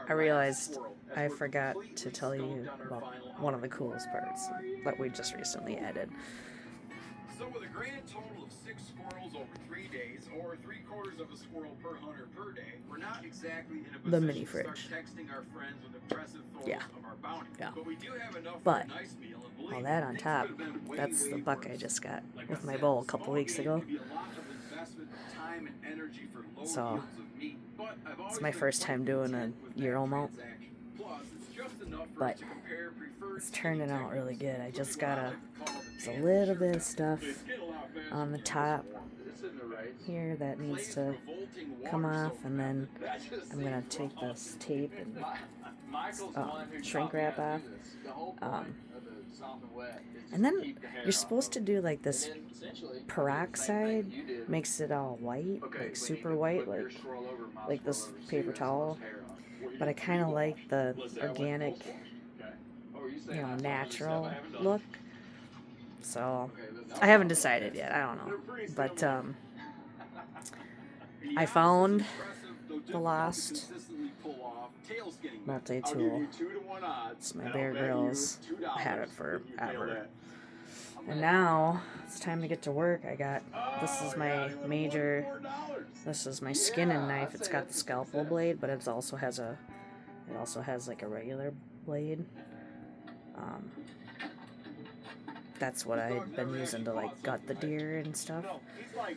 I realized I forgot to tell you about one of the coolest parts that we just recently added. So with a grand total of 6 squirrels over 3 days, or 3/4 of a squirrel per hunter per day, we're not exactly in a The mini position to start fridge. texting our friends with impressive Yeah. photos of our bounty. Yeah. But we do have enough for But a nice meal, and all believe that me, on things top, could have been way, that's the way buck I worse. just got Like with I my said, bowl a a couple small weeks game ago. can be a lot of investment of time and energy for low So, yields of meat. But I've always It's my been first quite time doing a content with that Euro mount, transaction. Plus, it's just enough for but us to compare preferred it's skinning turning out really techniques. good. I So just what I gotta, like to call the there's a Kansas little shirt bit of guys. stuff They skid a lot faster on the when you're top this warm. It's in the right. here that needs Clay's to revolting come water off, soak and then method. That just I'm gonna seems take wrong. this tape and Michael's the one who shrink taught me wrap how to off. do this. The whole point of the soft and wet is just And to then keep the hair you're supposed off to of do it. like this And then essentially peroxide, you did. makes it all white, Okay, like we need super to white, flip your swirl over, my like swirl this over. See, paper that's the towel. most hair on it. Well, you But I did kind of pre-wash. like the Let's say I went organic, post-wash. Okay. Oh, you saying that's natural I haven't done look. this. So Okay, I haven't decided yet. I don't know, but I found the Lost multi-tool. It's my Bear Grylls. I had it forever. And now it's time to get to work. This is my major, this is my skinning knife. It's got the scalpel blade, but it also has like a regular blade. That's what I've been using to like gut the deer and stuff.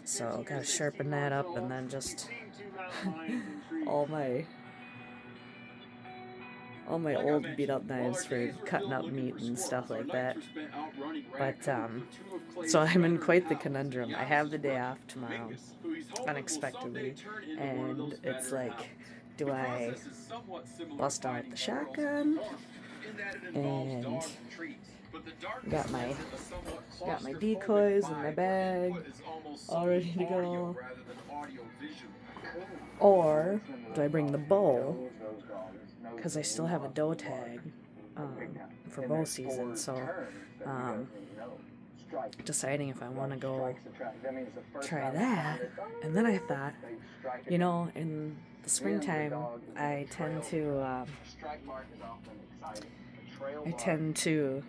So gotta sharpen that up, and then just all my old beat up knives for cutting up meat and stuff like that. But so I'm in quite the conundrum. I have the day off tomorrow, unexpectedly, and it's like, do I bust out the shotgun and got my decoys in my bag all ready to go, or do I bring the bow, because I still have a doe tag for bow season, so deciding if I want to go try that. And then I thought, in the springtime I tend to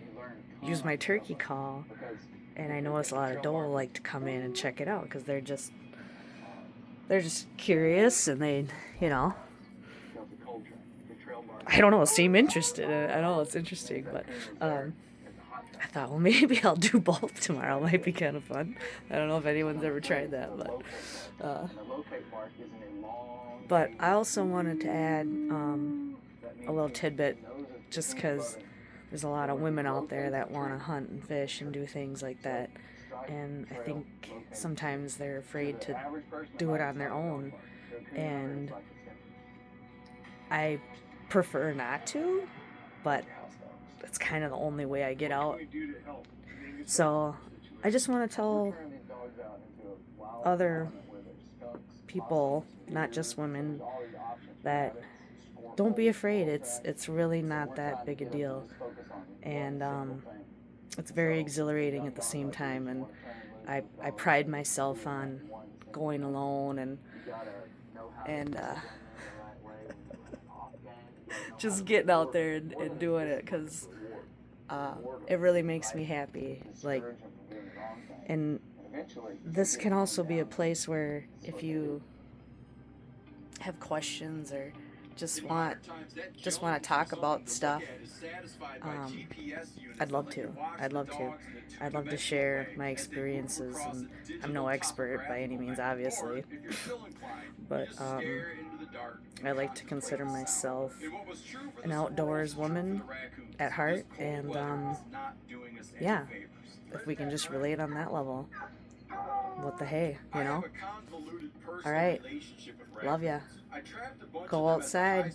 use my turkey call, and I notice a lot of doe like to come in and check it out because they're just curious, and they, I don't know, seem interested. I know it's interesting, but I thought, well, maybe I'll do both tomorrow. Might be kind of fun. I don't know if anyone's ever tried that, but I also wanted to add a little tidbit, just because there's a lot of women out there that want to hunt and fish and do things like that, and I think sometimes they're afraid to do it on their own, and I prefer not to, but it's kind of the only way I get out. So I just want to tell other people, not just women, that don't be afraid. It's really not that big a deal, and it's very exhilarating at the same time. And I pride myself on going alone and just getting out there and doing it, because it really makes me happy. Like, and this can also be a place where if you have questions or just want to talk about stuff, I'd love to. I'd love to share my experiences, and I'm no expert by any means, obviously, but I like to consider myself an outdoors woman at heart, and yeah, if we can just relate on that level, what the hey, All right, love ya. Go outside.